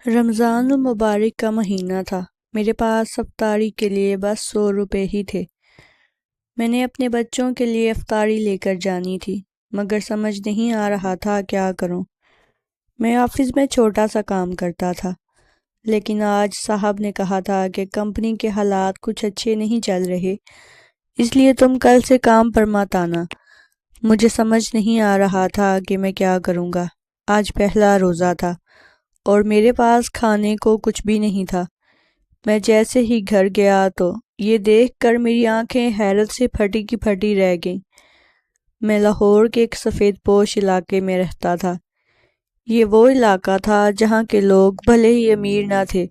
رمضان المبارک کا مہینہ تھا۔ میرے پاس افطاری کے لیے بس 100 روپے ہی تھے۔ میں نے اپنے بچوں کے لیے افطاری لے کر جانی تھی، مگر سمجھ نہیں آ رہا تھا کیا کروں۔ میں آفس میں چھوٹا سا کام کرتا تھا، لیکن آج صاحب نے کہا تھا کہ کمپنی کے حالات کچھ اچھے نہیں چل رہے، اس لیے تم کل سے کام پر مت آنا۔ مجھے سمجھ نہیں آ رہا تھا کہ میں کیا کروں گا۔ آج پہلا روزہ تھا اور میرے پاس کھانے کو کچھ بھی نہیں تھا۔ میں جیسے ہی گھر گیا تو یہ دیکھ کر میری آنکھیں حیرت سے پھٹی کی پھٹی رہ گئیں۔ میں لاہور کے ایک سفید پوش علاقے میں رہتا تھا۔ یہ وہ علاقہ تھا جہاں کے لوگ بھلے ہی امیر نہ تھے،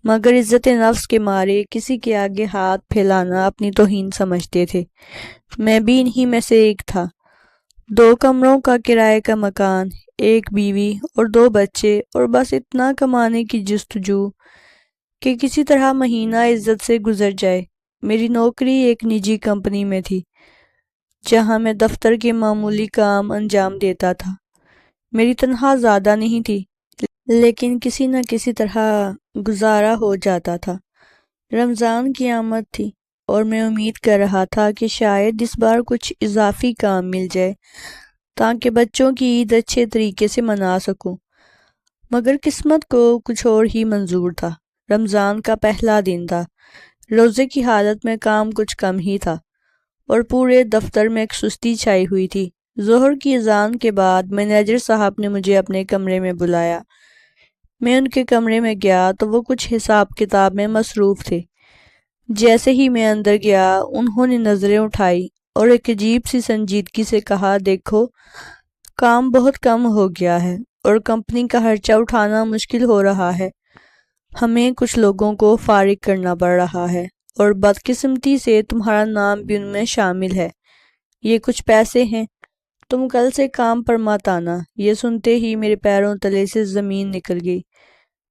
مگر عزت نفس کے مارے کسی کے آگے ہاتھ پھیلانا اپنی توہین سمجھتے تھے۔ میں بھی انہی میں سے ایک تھا۔ 2 کمروں کا کرائے کا مکان، 1 بیوی اور 2 بچے، اور بس اتنا کمانے کی جستجو کہ کسی طرح مہینہ عزت سے گزر جائے۔ میری نوکری ایک نجی کمپنی میں تھی، جہاں میں دفتر کے معمولی کام انجام دیتا تھا۔ میری تنخواہ زیادہ نہیں تھی، لیکن کسی نہ کسی طرح گزارا ہو جاتا تھا۔ رمضان کی آمد تھی اور میں امید کر رہا تھا کہ شاید اس بار کچھ اضافی کام مل جائے تاکہ بچوں کی عید اچھے طریقے سے منا سکوں، مگر قسمت کو کچھ اور ہی منظور تھا۔ رمضان کا پہلا دن تھا۔ روزے کی حالت میں کام کچھ کم ہی تھا اور پورے دفتر میں ایک سستی چھائی ہوئی تھی۔ ظہر کی اذان کے بعد مینیجر صاحب نے مجھے اپنے کمرے میں بلایا۔ میں ان کے کمرے میں گیا تو وہ کچھ حساب کتاب میں مصروف تھے۔ جیسے ہی میں اندر گیا، انہوں نے نظریں اٹھائی اور ایک عجیب سی سنجیدگی سے کہا، دیکھو، کام بہت کم ہو گیا ہے اور کمپنی کا خرچہ اٹھانا مشکل ہو رہا ہے۔ ہمیں کچھ لوگوں کو فارغ کرنا پڑ رہا ہے اور بدقسمتی سے تمہارا نام بھی ان میں شامل ہے۔ یہ کچھ پیسے ہیں، تم کل سے کام پر مت آنا۔ یہ سنتے ہی میرے پیروں تلے سے زمین نکل گئی۔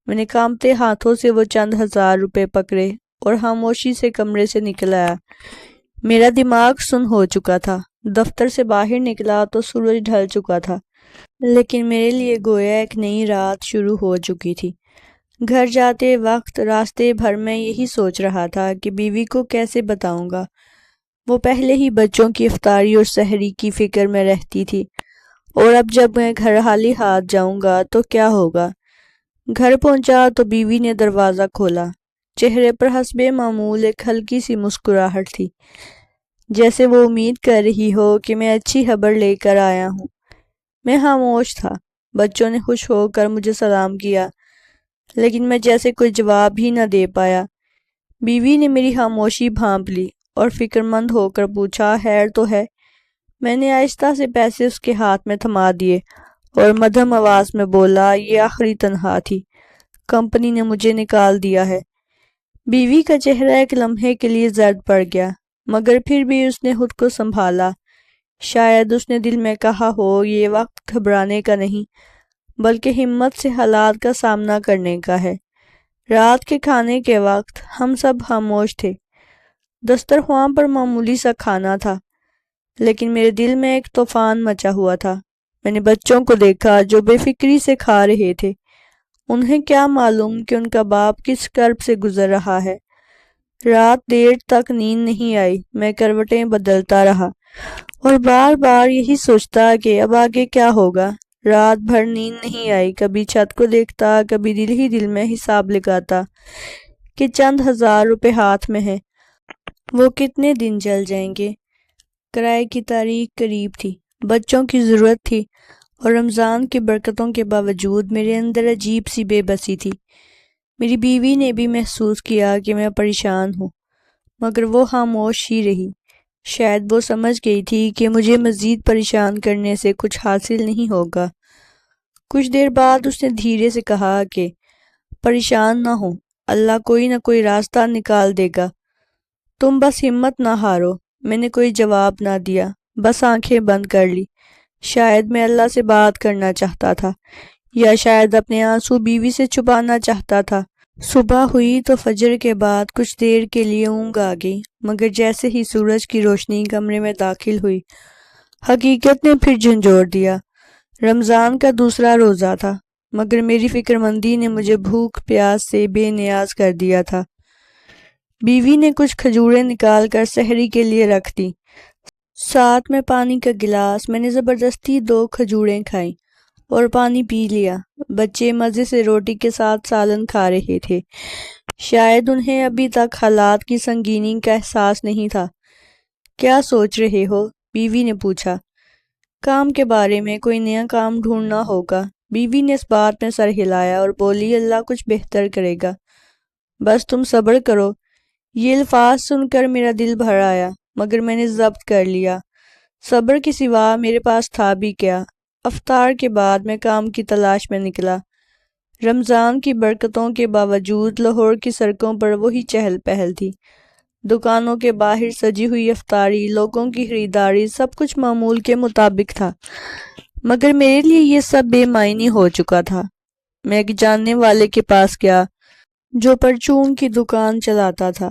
میں نے کانپتے ہاتھوں سے وہ چند 1000 روپے پکڑے اور خاموشی سے کمرے سے نکل آیا۔ میرا دماغ سن ہو چکا تھا۔ دفتر سے باہر نکلا تو سورج ڈھل چکا تھا، لیکن میرے لیے گویا ایک نئی رات شروع ہو چکی تھی۔ گھر جاتے وقت راستے بھر میں یہی سوچ رہا تھا کہ بیوی کو کیسے بتاؤں گا۔ وہ پہلے ہی بچوں کی افطاری اور سحری کی فکر میں رہتی تھی، اور اب جب میں گھر خالی ہاتھ جاؤں گا تو کیا ہوگا۔ گھر پہنچا تو بیوی نے دروازہ کھولا۔ چہرے پر حسب معمول ایک ہلکی سی مسکراہٹ تھی، جیسے وہ امید کر رہی ہو کہ میں اچھی خبر لے کر آیا ہوں۔ میں خاموش تھا۔ بچوں نے خوش ہو کر مجھے سلام کیا، لیکن میں جیسے کوئی جواب ہی نہ دے پایا۔ بیوی نے میری خاموشی بھانپ لی اور فکر مند ہو کر پوچھا، خیر تو ہے؟ میں نے آہستہ سے پیسے اس کے ہاتھ میں تھما دیے اور مدھم آواز میں بولا، یہ آخری تنخواہ تھی، کمپنی نے مجھے نکال دیا ہے۔ بیوی کا چہرہ ایک لمحے کے لیے زرد پڑ گیا، مگر پھر بھی اس نے خود کو سنبھالا۔ شاید اس نے دل میں کہا ہو، یہ وقت گھبرانے کا نہیں، بلکہ ہمت سے حالات کا سامنا کرنے کا ہے۔ رات کے کھانے کے وقت ہم سب خاموش تھے۔ دسترخوان پر معمولی سا کھانا تھا، لیکن میرے دل میں ایک طوفان مچا ہوا تھا۔ میں نے بچوں کو دیکھا جو بے فکری سے کھا رہے تھے۔ انہیں کیا معلوم کہ ان کا باپ کس کرب سے گزر رہا ہے۔ رات دیر تک نیند نہیں آئی۔ میں کروٹیں بدلتا رہا اور بار بار یہی سوچتا کہ اب آگے کیا ہوگا۔ رات بھر نیند نہیں آئی۔ کبھی چھت کو دیکھتا، کبھی دل ہی دل میں حساب لگاتا کہ چند 1000 روپے ہاتھ میں ہیں، وہ کتنے دن چل جائیں گے۔ کرائے کی تاریخ قریب تھی، بچوں کی ضرورت تھی، اور رمضان کی برکتوں کے باوجود میرے اندر عجیب سی بے بسی تھی۔ میری بیوی نے بھی محسوس کیا کہ میں پریشان ہوں، مگر وہ خاموش ہی رہی۔ شاید وہ سمجھ گئی تھی کہ مجھے مزید پریشان کرنے سے کچھ حاصل نہیں ہوگا۔ کچھ دیر بعد اس نے دھیرے سے کہا کہ پریشان نہ ہو، اللہ کوئی نہ کوئی راستہ نکال دے گا، تم بس ہمت نہ ہارو۔ میں نے کوئی جواب نہ دیا، بس آنکھیں بند کر لی۔ شاید میں اللہ سے بات کرنا چاہتا تھا، یا شاید اپنے آنسو بیوی سے چھپانا چاہتا تھا۔ صبح ہوئی تو فجر کے بعد کچھ دیر کے لیے اونگ آ گئی، مگر جیسے ہی سورج کی روشنی کمرے میں داخل ہوئی، حقیقت نے پھر جھنجھوڑ دیا۔ رمضان کا دوسرا روزہ تھا۔ مگر میری فکر مندی نے مجھے بھوک پیاس سے بے نیاز کر دیا تھا۔ بیوی نے کچھ کھجوریں نکال کر سحری کے لیے رکھ دی، ساتھ میں پانی کا گلاس۔ میں نے زبردستی 2 کھجوریں کھائیں اور پانی پی لیا۔ بچے مزے سے روٹی کے ساتھ سالن کھا رہے تھے، شاید انہیں ابھی تک حالات کی سنگینی کا احساس نہیں تھا۔ کیا سوچ رہے ہو؟ بیوی نے پوچھا۔ کام کے بارے میں، کوئی نیا کام ڈھونڈنا ہوگا۔ بیوی نے اس بات میں سر ہلایا اور بولی، اللہ کچھ بہتر کرے گا، بس تم صبر کرو۔ یہ الفاظ سن کر میرا دل بھر آیا، مگر میں نے ضبط کر لیا۔ صبر کے سوا میرے پاس تھا بھی کیا۔ افطار کے بعد میں کام کی تلاش میں نکلا۔ رمضان کی برکتوں کے باوجود لاہور کی سڑکوں پر وہی چہل پہل تھی۔ دکانوں کے باہر سجی ہوئی افطاری، لوگوں کی خریداری، سب کچھ معمول کے مطابق تھا، مگر میرے لیے یہ سب بے معنی ہو چکا تھا۔ میں ایک جاننے والے کے پاس گیا جو پرچون کی دکان چلاتا تھا۔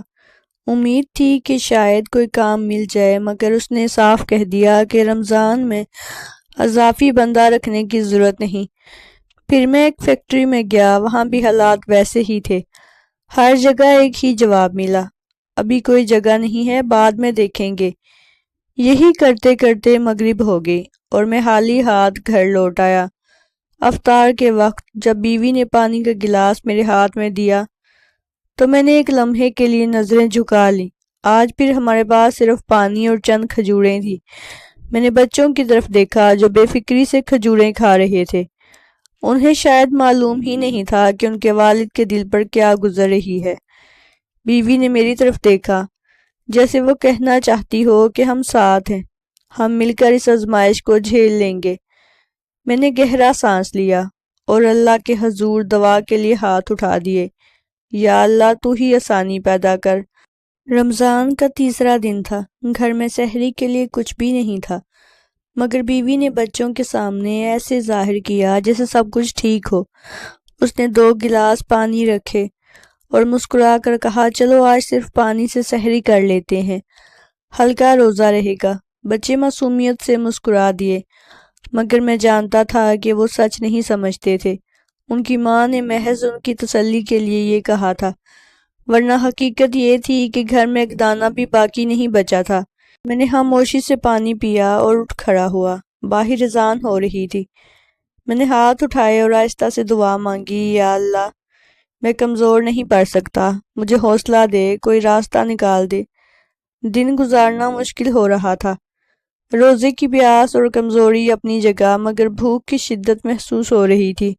امید تھی کہ شاید کوئی کام مل جائے، مگر اس نے صاف کہہ دیا کہ رمضان میں اضافی بندہ رکھنے کی ضرورت نہیں۔ پھر میں ایک فیکٹری میں گیا، وہاں بھی حالات ویسے ہی تھے۔ ہر جگہ ایک ہی جواب ملا، ابھی کوئی جگہ نہیں ہے، بعد میں دیکھیں گے۔ یہی کرتے کرتے مغرب ہو گئی اور میں خالی ہاتھ گھر لوٹ آیا۔ افطار کے وقت جب بیوی نے پانی کا گلاس میرے ہاتھ میں دیا تو میں نے ایک لمحے کے لیے نظریں جھکا لیں۔ آج پھر ہمارے پاس صرف پانی اور چند کھجوریں تھیں۔ میں نے بچوں کی طرف دیکھا جو بے فکری سے کھجوریں کھا رہے تھے۔ انہیں شاید معلوم ہی نہیں تھا کہ ان کے والد کے دل پر کیا گزر رہی ہے۔ بیوی نے میری طرف دیکھا، جیسے وہ کہنا چاہتی ہو کہ ہم ساتھ ہیں، ہم مل کر اس آزمائش کو جھیل لیں گے۔ میں نے گہرا سانس لیا اور اللہ کے حضور دعا کے لیے ہاتھ اٹھا دیے، یا اللہ تو ہی آسانی پیدا کر۔ رمضان کا تیسرا دن تھا، گھر میں سحری کے لیے کچھ بھی نہیں تھا، مگر بیوی نے بچوں کے سامنے ایسے ظاہر کیا جیسے سب کچھ ٹھیک ہو۔ اس نے 2 گلاس پانی رکھے اور مسکرا کر کہا، چلو آج صرف پانی سے سحری کر لیتے ہیں، ہلکا روزہ رہے گا۔ بچے معصومیت سے مسکرا دیے، مگر میں جانتا تھا کہ وہ سچ نہیں سمجھتے تھے۔ ان کی ماں نے محض ان کی تسلی کے لیے یہ کہا تھا، ورنہ حقیقت یہ تھی کہ گھر میں ایک دانہ بھی باقی نہیں بچا تھا۔ میں نے خاموشی سے پانی پیا اور اٹھ کھڑا ہوا۔ باہر اذان ہو رہی تھی۔ میں نے ہاتھ اٹھائے اور آہستہ سے دعا مانگی، یا اللہ میں کمزور نہیں پڑ سکتا، مجھے حوصلہ دے، کوئی راستہ نکال دے۔ دن گزارنا مشکل ہو رہا تھا، روزے کی پیاس اور کمزوری اپنی جگہ، مگر بھوک کی شدت محسوس ہو رہی تھی۔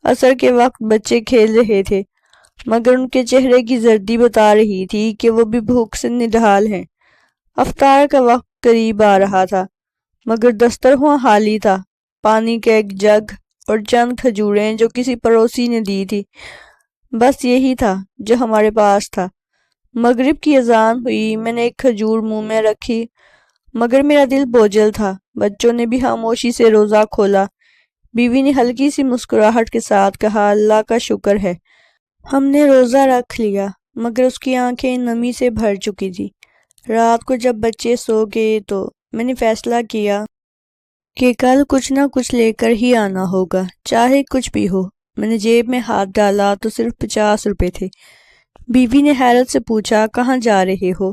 عصر کے وقت بچے کھیل رہے تھے، مگر ان کے چہرے کی زردی بتا رہی تھی کہ وہ بھی بھوک سے نڈھال ہیں۔ افطار کا وقت قریب آ رہا تھا، مگر دسترخواں خالی تھا۔ پانی کا ایک جگ اور چند کھجوریں جو کسی پڑوسی نے دی تھی، بس یہی تھا جو ہمارے پاس تھا۔ مغرب کی اذان ہوئی، میں نے ایک کھجور منہ میں رکھی، مگر میرا دل بوجھل تھا۔ بچوں نے بھی خاموشی سے روزہ کھولا۔ بیوی نے ہلکی سی مسکراہٹ کے ساتھ کہا، اللہ کا شکر ہے ہم نے روزہ رکھ لیا، مگر اس کی آنکھیں نمی سے بھر چکی تھی۔ رات کو جب بچے سو گئے تو میں نے فیصلہ کیا کہ کل کچھ نہ کچھ لے کر ہی آنا ہوگا، چاہے کچھ بھی ہو۔ میں نے جیب میں ہاتھ ڈالا تو صرف 50 روپے تھے۔ بیوی نے حیرت سے پوچھا، کہاں جا رہے ہو؟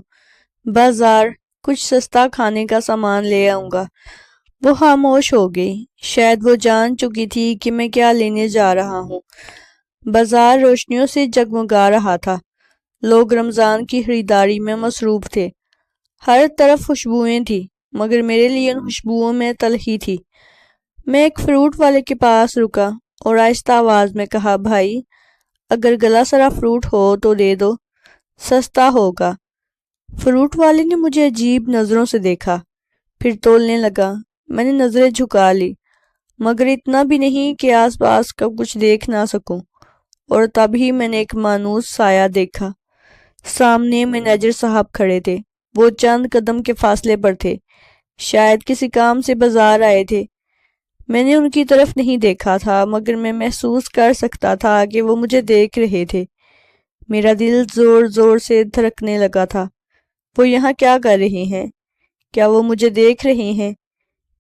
بازار، کچھ سستا کھانے کا سامان لے آؤں گا۔ وہ خاموش ہو گئی، شاید وہ جان چکی تھی کہ میں کیا لینے جا رہا ہوں۔ بازار روشنیوں سے جگمگا رہا تھا، لوگ رمضان کی خریداری میں مصروف تھے۔ ہر طرف خوشبوئیں تھیں، مگر میرے لیے ان خوشبوؤں میں تلخی تھی۔ میں ایک فروٹ والے کے پاس رکا اور آہستہ آواز میں کہا، بھائی اگر گلا سرا فروٹ ہو تو دے دو، سستا ہوگا۔ فروٹ والے نے مجھے عجیب نظروں سے دیکھا، پھر تولنے لگا۔ میں نے نظریں جھکا لی، مگر اتنا بھی نہیں کہ آس پاس کا کچھ دیکھ نہ سکوں، اور تبھی میں نے ایک مانوس سایہ دیکھا۔ سامنے مینیجر صاحب کھڑے تھے، وہ چند قدم کے فاصلے پر تھے، شاید کسی کام سے بازار آئے تھے۔ میں نے ان کی طرف نہیں دیکھا تھا، مگر میں محسوس کر سکتا تھا کہ وہ مجھے دیکھ رہے تھے۔ میرا دل زور زور سے دھڑکنے لگا تھا۔ وہ یہاں کیا کر رہے ہیں؟ کیا وہ مجھے دیکھ رہے ہیں؟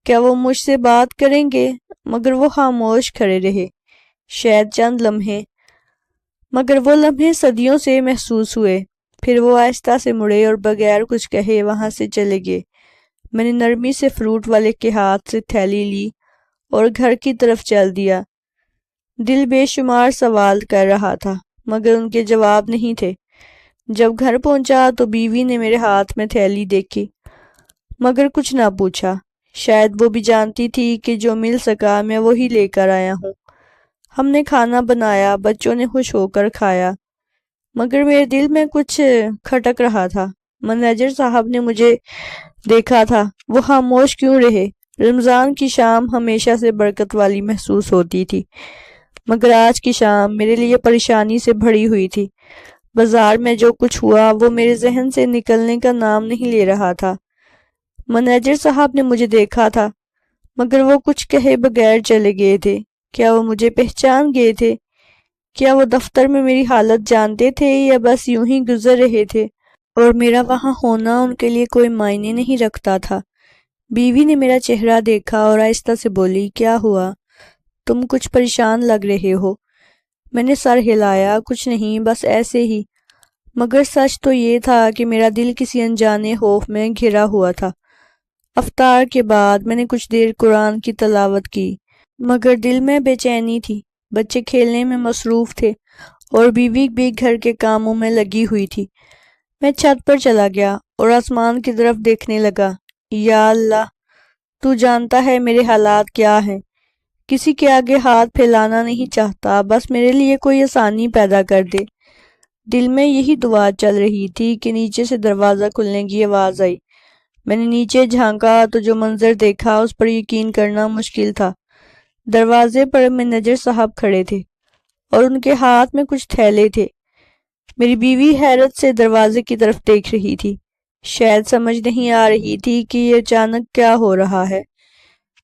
کیا وہ مجھ سے بات کریں گے؟ مگر وہ خاموش کھڑے رہے۔ شاید چند لمحے، مگر وہ لمحے صدیوں سے محسوس ہوئے۔ پھر وہ آہستہ سے مڑے اور بغیر کچھ کہے وہاں سے چلے گئے۔ میں نے نرمی سے فروٹ والے کے ہاتھ سے تھیلی لی اور گھر کی طرف چل دیا۔ دل بے شمار سوال کر رہا تھا مگر ان کے جواب نہیں تھے۔ جب گھر پہنچا تو بیوی نے میرے ہاتھ میں تھیلی دیکھی مگر کچھ نہ پوچھا۔ شاید وہ بھی جانتی تھی کہ جو مل سکا میں وہی لے کر آیا ہوں۔ ہم نے کھانا بنایا، بچوں نے خوش ہو کر کھایا، مگر میرے دل میں کچھ کھٹک رہا تھا۔ مینیجر صاحب نے مجھے دیکھا تھا، وہ خاموش کیوں رہے؟ رمضان کی شام ہمیشہ سے برکت والی محسوس ہوتی تھی، مگر آج کی شام میرے لیے پریشانی سے بھری ہوئی تھی۔ بازار میں جو کچھ ہوا وہ میرے ذہن سے نکلنے کا نام نہیں لے رہا تھا۔ مینیجر صاحب نے مجھے دیکھا تھا مگر وہ کچھ کہے بغیر چلے گئے تھے۔ کیا وہ مجھے پہچان گئے تھے؟ کیا وہ دفتر میں میری حالت جانتے تھے یا بس یوں ہی گزر رہے تھے اور میرا وہاں ہونا ان کے لیے کوئی معنی نہیں رکھتا تھا؟ بیوی نے میرا چہرہ دیکھا اور آہستہ سے بولی، کیا ہوا؟ تم کچھ پریشان لگ رہے ہو۔ میں نے سر ہلایا، کچھ نہیں، بس ایسے ہی۔ مگر سچ تو یہ تھا کہ میرا دل کسی انجانے خوف میں گھرا ہوا تھا۔ افطار کے بعد میں نے کچھ دیر قرآن کی تلاوت کی مگر دل میں بے چینی تھی۔ بچے کھیلنے میں مصروف تھے اور بیوی بھی گھر کے کاموں میں لگی ہوئی تھی۔ میں چھت پر چلا گیا اور آسمان کی طرف دیکھنے لگا۔ یا اللہ، تو جانتا ہے میرے حالات کیا ہیں۔ کسی کے آگے ہاتھ پھیلانا نہیں چاہتا، بس میرے لیے کوئی آسانی پیدا کر دے۔ دل میں یہی دعا چل رہی تھی کہ نیچے سے دروازہ کھلنے کی آواز آئی۔ میں نے نیچے جھانکا تو جو منظر دیکھا اس پر یقین کرنا مشکل تھا۔ دروازے پر مینیجر صاحب کھڑے تھے اور ان کے ہاتھ میں کچھ تھیلے تھے۔ میری بیوی حیرت سے دروازے کی طرف دیکھ رہی تھی، شاید سمجھ نہیں آ رہی تھی کہ یہ اچانک کیا ہو رہا ہے۔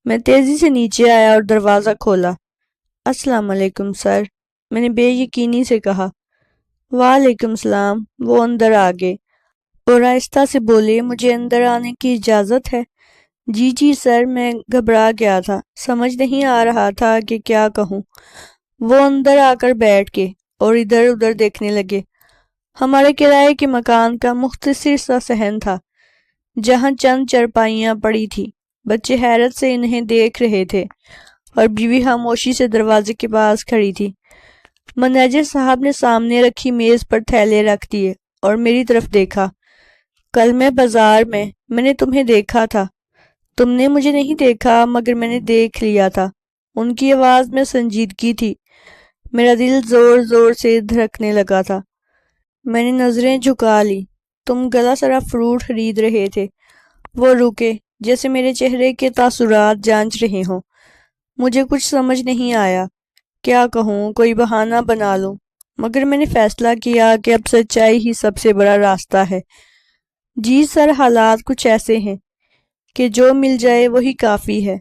میں تیزی سے نیچے آیا اور دروازہ کھولا۔ السلام علیکم سر، میں نے بے یقینی سے کہا۔ وعلیکم السلام۔ وہ اندر آ گئے اور آہستہ سے بولے، مجھے اندر آنے کی اجازت ہے؟ جی جی سر، میں گھبرا گیا تھا، سمجھ نہیں آ رہا تھا کہ کیا کہوں۔ وہ اندر آ کر بیٹھ گئے اور ادھر ادھر دیکھنے لگے۔ ہمارے کرائے کے مکان کا مختصر سا صحن تھا جہاں چند چرپائیاں پڑی تھی۔ بچے حیرت سے انہیں دیکھ رہے تھے اور بیوی خاموشی سے دروازے کے پاس کھڑی تھی۔ مینیجر صاحب نے سامنے رکھی میز پر تھیلے رکھ دیے اور میری طرف دیکھا۔ کل میں بازار میں نے تمہیں دیکھا تھا۔ تم نے مجھے نہیں دیکھا مگر میں نے دیکھ لیا تھا۔ ان کی آواز میں سنجیدگی تھی۔ میرا دل زور زور سے دھڑکنے لگا تھا۔ میں نے نظریں جھکا لی۔ تم گلا سرا فروٹ خرید رہے تھے۔ وہ رکے جیسے میرے چہرے کے تاثرات جانچ رہے ہوں۔ مجھے کچھ سمجھ نہیں آیا، کیا کہوں، کوئی بہانہ بنا لوں، مگر میں نے فیصلہ کیا کہ اب سچائی ہی سب سے بڑا راستہ ہے۔ جی سر، حالات کچھ ایسے ہیں کہ جو مل جائے وہی کافی ہے۔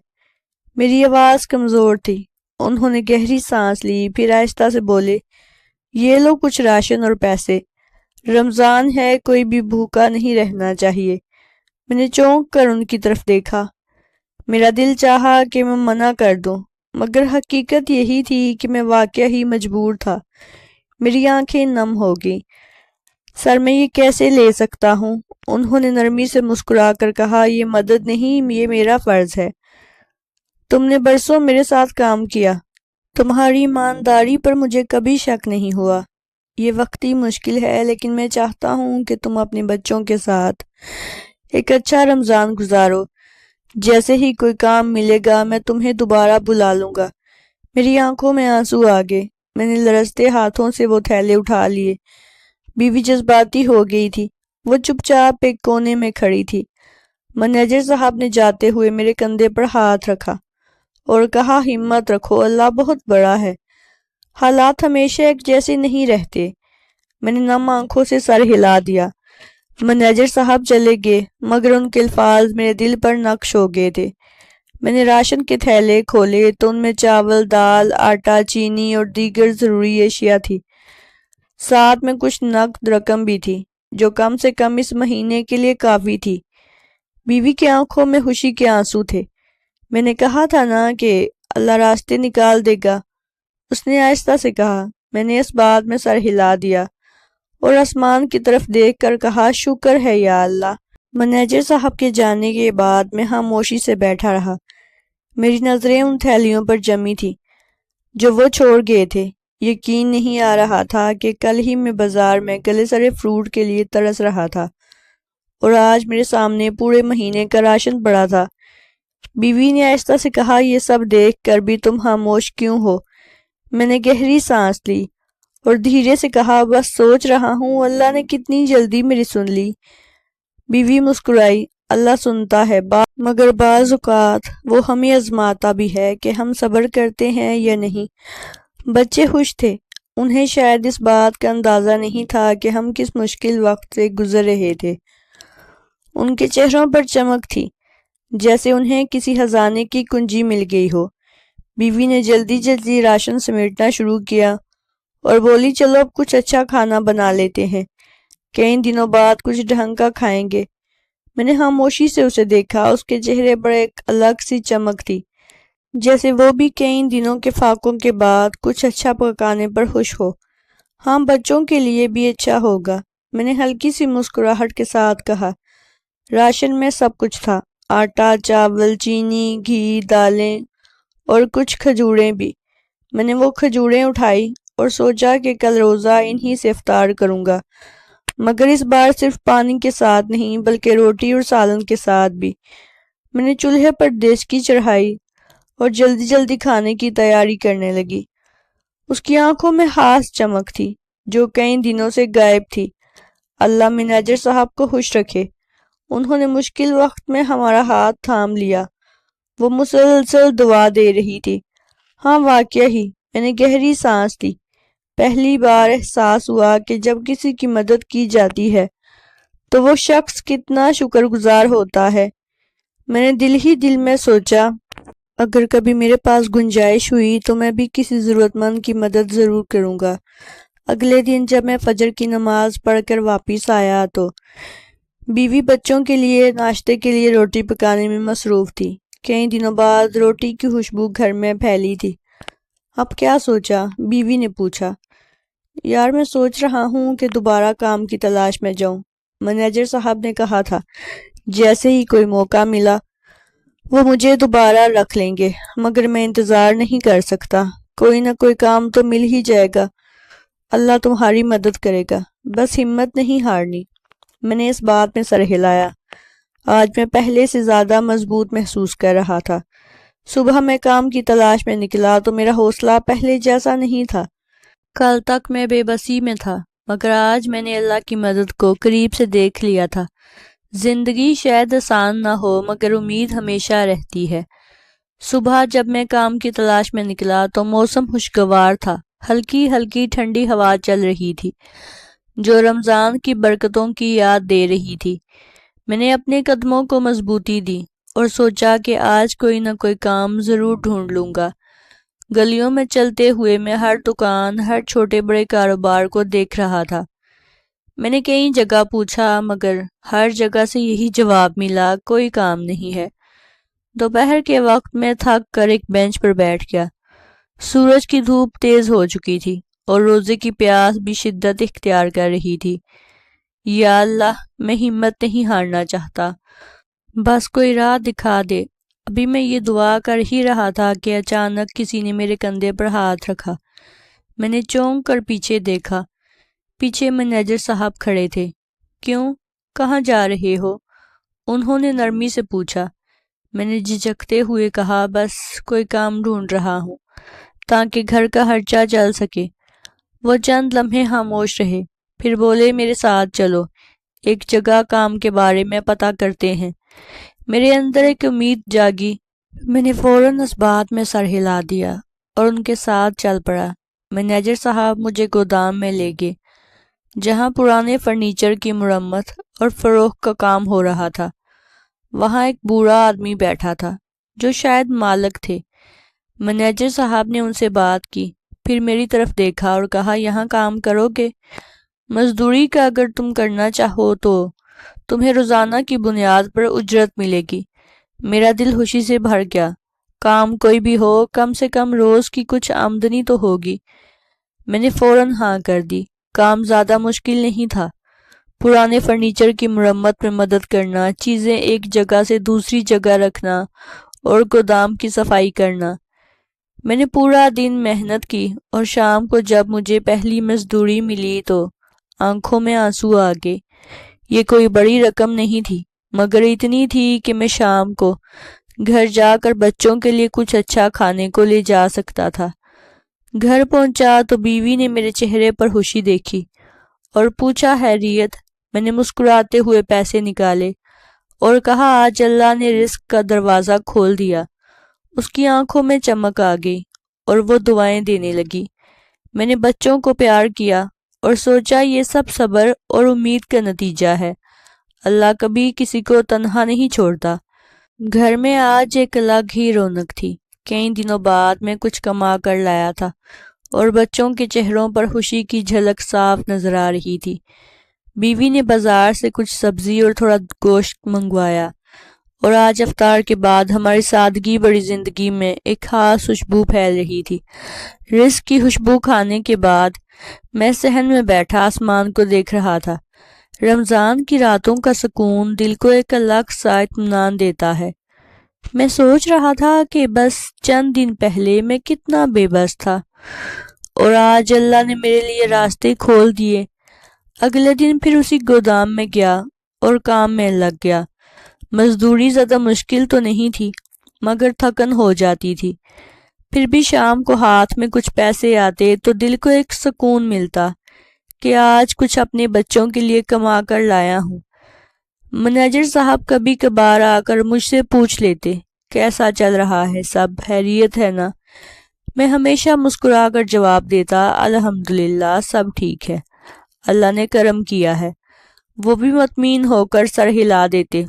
میری آواز کمزور تھی۔ انہوں نے گہری سانس لی، پھر آہستہ سے بولے، یہ لو کچھ راشن اور پیسے۔ رمضان ہے، کوئی بھی بھوکا نہیں رہنا چاہیے۔ میں نے چونک کر ان کی طرف دیکھا۔ میرا دل چاہا کہ میں منع کر دوں مگر حقیقت یہی تھی کہ میں واقعہ ہی مجبور تھا۔ میری آنکھیں نم ہو گئیں۔ سر، میں یہ کیسے لے سکتا ہوں؟ انہوں نے نرمی سے مسکرا کر کہا، یہ مدد نہیں، یہ میرا فرض ہے۔ تم نے برسوں میرے ساتھ کام کیا، تمہاری ایمانداری پر مجھے کبھی شک نہیں ہوا۔ یہ وقتی مشکل ہے لیکن میں چاہتا ہوں کہ تم اپنے بچوں کے ساتھ ایک اچھا رمضان گزارو۔ جیسے ہی کوئی کام ملے گا میں تمہیں دوبارہ بلا لوں گا۔ میری آنکھوں میں آنسو آ گئے۔ میں نے لرزتے ہاتھوں سے وہ تھیلے اٹھا لیے۔ بیوی جذباتی ہو گئی تھی، وہ چپ چاپ ایک کونے میں کھڑی تھی۔ مینیجر صاحب نے جاتے ہوئے میرے کندھے پر ہاتھ رکھا اور کہا، ہمت رکھو، اللہ بہت بڑا ہے۔ حالات ہمیشہ ایک جیسے نہیں رہتے۔ میں نے نم آنکھوں سے سر ہلا دیا۔ مینیجر صاحب چلے گئے مگر ان کے الفاظ میرے دل پر نقش ہو گئے تھے۔ میں نے راشن کے تھیلے کھولے تو ان میں چاول، دال، آٹا، چینی اور دیگر ضروری اشیاء تھی۔ ساتھ میں کچھ نقد رقم بھی تھی جو کم سے کم اس مہینے کے لیے کافی تھی۔ بیوی کی آنکھوں میں خوشی کے آنسو تھے۔ میں نے کہا تھا نا کہ اللہ راستے نکال دے گا۔ اس نے آہستہ سے کہا۔ میں نے اس بات میں سر ہلا دیا اور آسمان کی طرف دیکھ کر کہا، شکر ہے یا اللہ۔ مینیجر صاحب کے جانے کے بعد میں خاموشی سے بیٹھا رہا۔ میری نظریں ان تھیلیوں پر جمی تھی جو وہ چھوڑ گئے تھے۔ یقین نہیں آ رہا تھا کہ کل ہی میں بازار میں گلے سڑے فروٹ کے لیے ترس رہا تھا اور آج میرے سامنے پورے مہینے کا راشن پڑا تھا۔ بیوی نے آہستہ سے کہا، یہ سب دیکھ کر بھی تم خاموش کیوں ہو؟ میں نے گہری سانس لی اور دھیرے سے کہا، بس سوچ رہا ہوں اللہ نے کتنی جلدی میری سن لی۔ بیوی مسکرائی۔ اللہ سنتا ہے مگر بعض اوقات وہ ہمیں آزماتا بھی ہے کہ ہم صبر کرتے ہیں یا نہیں۔ بچے خوش تھے۔ انہیں شاید اس بات کا اندازہ نہیں تھا کہ ہم کس مشکل وقت سے گزر رہے تھے۔ ان کے چہروں پر چمک تھی جیسے انہیں کسی خزانے کی کنجی مل گئی ہو۔ بیوی نے جلدی جلدی راشن سمیٹنا شروع کیا اور بولی، چلو اب کچھ اچھا کھانا بنا لیتے ہیں، کئی دنوں بعد کچھ ڈھنگ کا کھائیں گے۔ میں نے خاموشی سے اسے دیکھا۔ اس کے چہرے پر ایک الگ سی چمک تھی، جیسے وہ بھی کئی دنوں کے فاقوں کے بعد کچھ اچھا پکانے پر خوش ہو۔ ہاں، بچوں کے لیے بھی اچھا ہوگا، میں نے ہلکی سی مسکراہٹ کے ساتھ کہا۔ راشن میں سب کچھ تھا، آٹا، چاول، چینی، گھی، دالیں اور کچھ کھجوریں بھی۔ میں نے وہ کھجوریں اٹھائی اور سوچا کہ کل روزہ انہی سے افطار کروں گا، مگر اس بار صرف پانی کے ساتھ نہیں بلکہ روٹی اور سالن کے ساتھ بھی۔ میں نے چولہے پر دیچکی چڑھائی اور جلدی جلدی کھانے کی تیاری کرنے لگی۔ اس کی آنکھوں میں خاص چمک تھی جو کئی دنوں سے غائب تھی۔ اللہ مینیجر صاحب کو خوش رکھے، انہوں نے مشکل وقت میں ہمارا ہاتھ تھام لیا۔ وہ مسلسل دعا دے رہی تھی۔ ہاں واقعی ہی، میں نے گہری سانس لی۔ پہلی بار احساس ہوا کہ جب کسی کی مدد کی جاتی ہے تو وہ شخص کتنا شکر گزار ہوتا ہے۔ میں نے دل ہی دل میں سوچا، اگر کبھی میرے پاس گنجائش ہوئی تو میں بھی کسی ضرورت مند کی مدد ضرور کروں گا۔ اگلے دن جب میں فجر کی نماز پڑھ کر واپس آیا تو بیوی بچوں کے لیے ناشتے کے لیے روٹی پکانے میں مصروف تھی۔ کئی دنوں بعد روٹی کی خوشبو گھر میں پھیلی تھی۔ اب کیا سوچا؟ بیوی نے پوچھا۔ یار، میں سوچ رہا ہوں کہ دوبارہ کام کی تلاش میں جاؤں۔ مینیجر صاحب نے کہا تھا جیسے ہی کوئی موقع ملا وہ مجھے دوبارہ رکھ لیں گے، مگر میں انتظار نہیں کر سکتا۔ کوئی نہ کوئی کام تو مل ہی جائے گا۔ اللہ تمہاری مدد کرے گا، بس ہمت نہیں ہارنی۔ میں نے اس بات میں سر ہلایا۔ آج میں پہلے سے زیادہ مضبوط محسوس کر رہا تھا۔ صبح میں کام کی تلاش میں نکلا تو میرا حوصلہ پہلے جیسا نہیں تھا۔ کل تک میں بے بسی میں تھا، مگر آج میں نے اللہ کی مدد کو قریب سے دیکھ لیا تھا۔ زندگی شاید آسان نہ ہو مگر امید ہمیشہ رہتی ہے۔ صبح جب میں کام کی تلاش میں نکلا تو موسم خوشگوار تھا۔ ہلکی ہلکی ٹھنڈی ہوا چل رہی تھی جو رمضان کی برکتوں کی یاد دے رہی تھی۔ میں نے اپنے قدموں کو مضبوطی دی اور سوچا کہ آج کوئی نہ کوئی کام ضرور ڈھونڈ لوں گا۔ گلیوں میں چلتے ہوئے میں ہر دکان، ہر چھوٹے بڑے کاروبار کو دیکھ رہا تھا۔ میں نے کئی جگہ پوچھا مگر ہر جگہ سے یہی جواب ملا، کوئی کام نہیں ہے۔ دوپہر کے وقت میں تھک کر ایک بینچ پر بیٹھ گیا۔ سورج کی دھوپ تیز ہو چکی تھی اور روزے کی پیاس بھی شدت اختیار کر رہی تھی۔ یا اللہ، میں ہمت نہیں ہارنا چاہتا، بس کوئی راہ دکھا دے۔ ابھی میں یہ دعا کر ہی رہا تھا کہ اچانک کسی نے میرے کندھے پر ہاتھ رکھا۔ میں نے چونک کر پیچھے دیکھا۔ پیچھے مینیجر صاحب کھڑے تھے۔ کیوں؟ کہاں جا رہے ہو؟ انہوں نے نرمی سے پوچھا۔ میں نے جھجکتے ہوئے کہا، بس کوئی کام ڈھونڈ رہا ہوں تاکہ گھر کا خرچہ چل سکے۔ وہ چند لمحے خاموش رہے، پھر بولے، میرے ساتھ چلو، ایک جگہ کام کے بارے میں پتہ کرتے ہیں۔ میرے اندر ایک امید جاگی۔ میں نے فوراً اس بات میں سر ہلا دیا اور ان کے ساتھ چل پڑا۔ مینیجر صاحب مجھے گودام میں لے گئے جہاں پرانے فرنیچر کی مرمت اور فروخت کا کام ہو رہا تھا۔ وہاں ایک بوڑھا آدمی بیٹھا تھا جو شاید مالک تھے۔ مینیجر صاحب نے ان سے بات کی، پھر میری طرف دیکھا اور کہا، یہاں کام کرو گے؟ مزدوری کا اگر تم کرنا چاہو تو تمہیں روزانہ کی بنیاد پر اجرت ملے گی۔ میرا دل خوشی سے بھر گیا۔ کام کوئی بھی ہو، کم سے کم روز کی کچھ آمدنی تو ہوگی۔ میں نے فوراً ہاں کر دی۔ کام زیادہ مشکل نہیں تھا، پرانے فرنیچر کی مرمت میں مدد کرنا، چیزیں ایک جگہ سے دوسری جگہ رکھنا اور گودام کی صفائی کرنا۔ میں نے پورا دن محنت کی اور شام کو جب مجھے پہلی مزدوری ملی تو آنکھوں میں آنسو آ گئے۔ یہ کوئی بڑی رقم نہیں تھی، مگر اتنی تھی کہ میں شام کو گھر جا کر بچوں کے لیے کچھ اچھا کھانے کو لے جا سکتا تھا۔ گھر پہنچا تو بیوی نے میرے چہرے پر خوشی دیکھی اور پوچھا خیریت؟ میں نے مسکراتے ہوئے پیسے نکالے اور کہا آج اللہ نے رزق کا دروازہ کھول دیا۔ اس کی آنکھوں میں چمک آ گئی اور وہ دعائیں دینے لگی۔ میں نے بچوں کو پیار کیا اور سوچا یہ سب صبر اور امید کا نتیجہ ہے۔ اللہ کبھی کسی کو تنہا نہیں چھوڑتا۔ گھر میں آج ایک الگ ہی رونق تھی۔ کئی دنوں بعد میں کچھ کما کر لایا تھا اور بچوں کے چہروں پر خوشی کی جھلک صاف نظر آ رہی تھی۔ بیوی نے بازار سے کچھ سبزی اور تھوڑا گوشت منگوایا اور آج افطار کے بعد ہماری سادگی بڑی زندگی میں ایک خاص خوشبو پھیل رہی تھی۔ رزق کی خوشبو کھانے کے بعد میں صحن میں بیٹھا آسمان کو دیکھ رہا تھا۔ رمضان کی راتوں کا سکون دل کو ایک الگ سا اطمینان دیتا ہے۔ میں سوچ رہا تھا کہ بس چند دن پہلے میں کتنا بے بس تھا اور آج اللہ نے میرے لیے راستے کھول دیے۔ اگلے دن پھر اسی گودام میں گیا اور کام میں لگ گیا۔ مزدوری زیادہ مشکل تو نہیں تھی مگر تھکن ہو جاتی تھی۔ پھر بھی شام کو ہاتھ میں کچھ پیسے آتے تو دل کو ایک سکون ملتا کہ آج کچھ اپنے بچوں کے لیے کما کر لایا ہوں۔ منیجر صاحب کبھی کبھار آ کر مجھ سے پوچھ لیتے کیسا چل رہا ہے، سب خیریت ہے نا؟ میں ہمیشہ مسکرا کر جواب دیتا الحمدللہ سب ٹھیک ہے، اللہ نے کرم کیا ہے۔ وہ بھی مطمئن ہو کر سر ہلا دیتے۔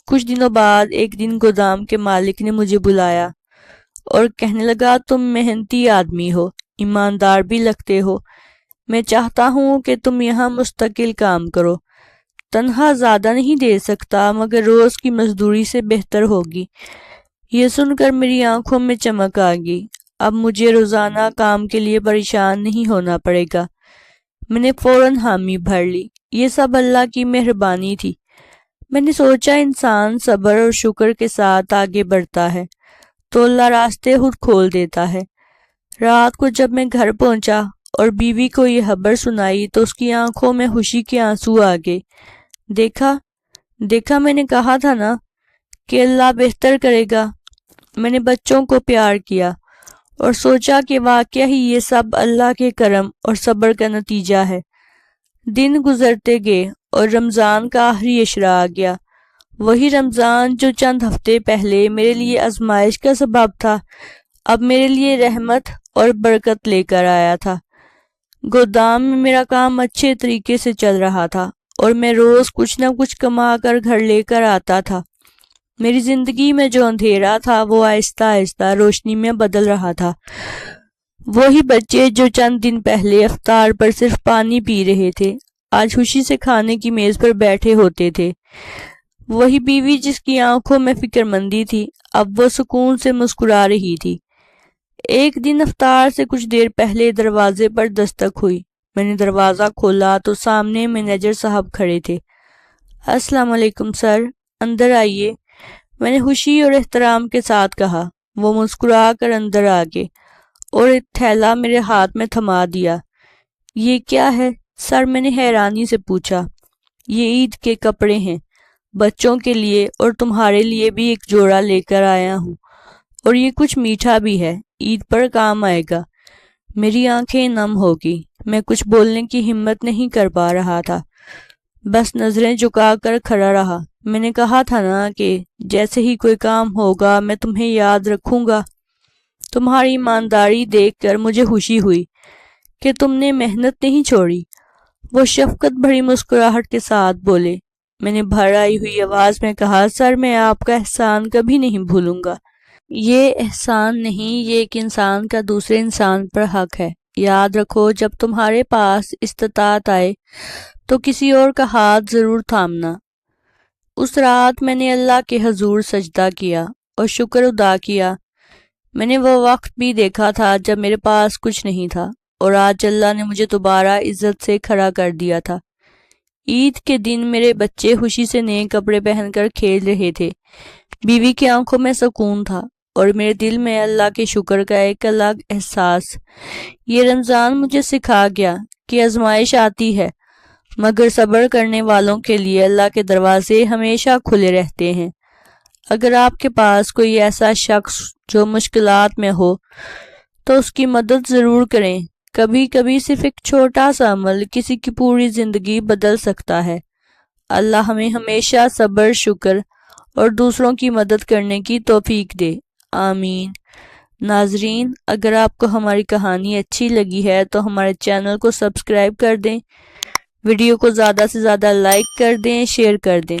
کچھ دنوں بعد ایک دن گودام کے مالک نے مجھے بلایا اور کہنے لگا تم محنتی آدمی ہو، ایماندار بھی لگتے ہو، میں چاہتا ہوں کہ تم یہاں مستقل کام کرو۔ تنخواہ زیادہ نہیں دے سکتا مگر روز کی مزدوری سے بہتر ہوگی۔ یہ سن کر میری آنکھوں میں چمک آ گئی۔ اب مجھے روزانہ کام کے لیے پریشان نہیں ہونا پڑے گا۔ میں نے فوراً حامی بھر لی۔ یہ سب اللہ کی مہربانی تھی۔ میں نے سوچا انسان صبر اور شکر کے ساتھ آگے بڑھتا ہے تو اللہ راستے خود کھول دیتا ہے۔ رات کو جب میں گھر پہنچا اور بیوی کو یہ خبر سنائی تو اس کی آنکھوں میں خوشی کے آنسو آ گئے۔ دیکھا میں نے کہا تھا نا کہ اللہ بہتر کرے گا۔ میں نے بچوں کو پیار کیا اور سوچا کہ واقعہ ہی یہ سب اللہ کے کرم اور صبر کا نتیجہ ہے۔ دن گزرتے گئے اور رمضان کا آخری عشرہ آ گیا۔ وہی رمضان جو چند ہفتے پہلے میرے لیے آزمائش کا سبب تھا اب میرے لیے رحمت اور برکت لے کر آیا تھا۔ گودام میں میرا کام اچھے طریقے سے چل رہا تھا اور میں روز کچھ نہ کچھ کما کر گھر لے کر آتا تھا۔ میری زندگی میں جو اندھیرا تھا وہ آہستہ آہستہ روشنی میں بدل رہا تھا۔ وہی بچے جو چند دن پہلے افطار پر صرف پانی پی رہے تھے آج خوشی سے کھانے کی میز پر بیٹھے ہوتے تھے۔ وہی بیوی جس کی آنکھوں میں فکر مندی تھی اب وہ سکون سے مسکرا رہی تھی۔ ایک دن افطار سے کچھ دیر پہلے دروازے پر دستک ہوئی۔ میں نے دروازہ کھولا تو سامنے مینیجر صاحب کھڑے تھے۔ السلام علیکم سر، اندر آئیے، میں نے خوشی اور احترام کے ساتھ کہا۔ وہ مسکرا کر اندر آ گئے اور ایک تھیلا میرے ہاتھ میں تھما دیا۔ یہ کیا ہے سر؟ میں نے حیرانی سے پوچھا۔ یہ عید کے کپڑے ہیں، بچوں کے لیے اور تمہارے لیے بھی ایک جوڑا لے کر آیا ہوں، اور یہ کچھ میٹھا بھی ہے، عید پر کام آئے گا۔ میری آنکھیں نم ہو گئی۔ میں کچھ بولنے کی ہمت نہیں کر پا رہا تھا، بس نظریں جھکا کر کھڑا رہا۔ میں نے کہا تھا نا کہ جیسے ہی کوئی کام ہوگا میں تمہیں یاد رکھوں گا۔ تمہاری ایمانداری دیکھ کر مجھے خوشی ہوئی کہ تم نے محنت نہیں چھوڑی۔ وہ شفقت بھری مسکراہٹ کے ساتھ بولے۔ میں نے بھر آئی ہوئی آواز میں کہا سر میں آپ کا احسان کبھی نہیں بھولوں گا۔ یہ احسان نہیں، یہ ایک انسان کا دوسرے انسان پر حق ہے۔ یاد رکھو جب تمہارے پاس استطاعت آئے تو کسی اور کا ہاتھ ضرور تھامنا۔ اس رات میں نے اللہ کے حضور سجدہ کیا اور شکر ادا کیا میں نے وہ وقت بھی دیکھا تھا جب میرے پاس کچھ نہیں تھا، اور آج اللہ نے مجھے دوبارہ عزت سے کھڑا کر دیا تھا۔ عید کے دن میرے بچے خوشی سے نئے کپڑے پہن کر کھیل رہے تھے، بیوی کی آنکھوں میں سکون تھا، اور میرے دل میں اللہ کے شکر کا ایک الگ احساس۔ یہ رمضان مجھے سکھا گیا کہ آزمائش آتی ہے، مگر صبر کرنے والوں کے لیے اللہ کے دروازے ہمیشہ کھلے رہتے ہیں۔ اگر آپ کے پاس کوئی ایسا شخص جو مشکلات میں ہو تو اس کی مدد ضرور کریں۔ کبھی کبھی صرف ایک چھوٹا سا عمل کسی کی پوری زندگی بدل سکتا ہے۔ اللہ ہمیں ہمیشہ صبر، شکر اور دوسروں کی مدد کرنے کی توفیق دے، آمین۔ ناظرین، اگر آپ کو ہماری کہانی اچھی لگی ہے تو ہمارے چینل کو سبسکرائب کر دیں، ویڈیو کو زیادہ سے زیادہ لائک کر دیں، شیئر کر دیں۔